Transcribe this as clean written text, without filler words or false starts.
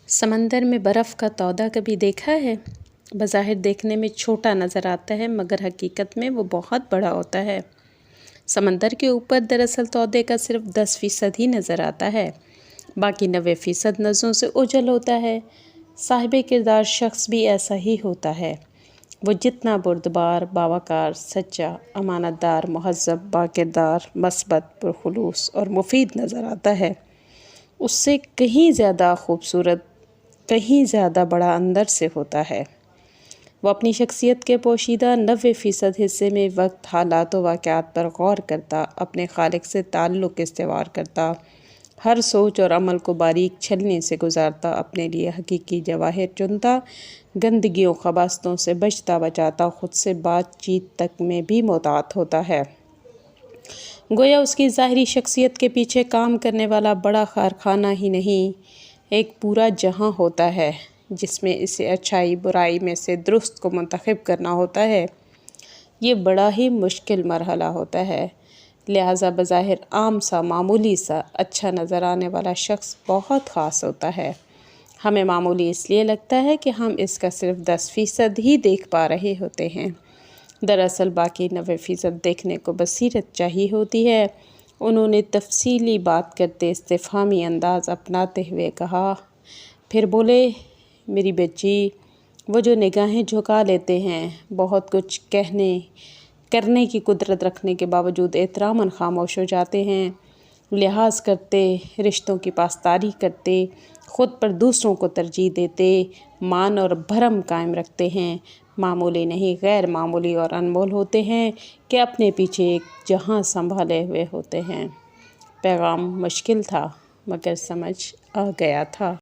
سمندر میں برف کا تودہ کبھی دیکھا ہے؟ بظاہر دیکھنے میں چھوٹا نظر آتا ہے مگر حقیقت میں وہ بہت بڑا ہوتا ہے۔ سمندر کے اوپر دراصل تودے کا صرف 10% ہی نظر آتا ہے، باقی 90% نظروں سے اوجھل ہوتا ہے۔ صاحب کردار شخص بھی ایسا ہی ہوتا ہے۔ وہ جتنا بردبار، باوقار، سچا، امانت دار، مہذب، باکردار، مثبت، پرخلوص اور مفید نظر آتا ہے، اس سے کہیں زیادہ خوبصورت، کہیں زیادہ بڑا اندر سے ہوتا ہے۔ وہ اپنی شخصیت کے پوشیدہ 90% حصے میں وقت، حالات و واقعات پر غور کرتا، اپنے خالق سے تعلق استوار کرتا، ہر سوچ اور عمل کو باریک چھلنی سے گزارتا، اپنے لیے حقیقی جواہر چنتا، گندگیوں خباثتوں سے بچتا بچاتا، خود سے بات چیت تک میں بھی محتاط ہوتا ہے۔ گویا اس کی ظاہری شخصیت کے پیچھے کام کرنے والا بڑا کارخانہ ہی نہیں، ایک پورا جہاں ہوتا ہے جس میں اسے اچھائی برائی میں سے درست کو منتخب کرنا ہوتا ہے۔ یہ بڑا ہی مشکل مرحلہ ہوتا ہے، لہٰذا بظاہر عام سا، معمولی سا، اچھا نظر آنے والا شخص بہت خاص ہوتا ہے۔ ہمیں معمولی اس لیے لگتا ہے کہ ہم اس کا صرف 10% ہی دیکھ پا رہے ہوتے ہیں، دراصل باقی 90% دیکھنے کو بصیرت چاہیے ہوتی ہے۔ انہوں نے تفصیلی بات کرتے استفہامی انداز اپناتے ہوئے کہا، پھر بولے، میری بچی، وہ جو نگاہیں جھکا لیتے ہیں، بہت کچھ کہنے کرنے کی قدرت رکھنے کے باوجود احتراماً خاموش ہو جاتے ہیں، لحاظ کرتے، رشتوں کی پاسداری کرتے، خود پر دوسروں کو ترجیح دیتے، مان اور بھرم قائم رکھتے ہیں، معمولی نہیں غیر معمولی اور انمول ہوتے ہیں کہ اپنے پیچھے ایک جہاں سنبھالے ہوئے ہوتے ہیں۔ پیغام مشکل تھا مگر سمجھ آ گیا تھا۔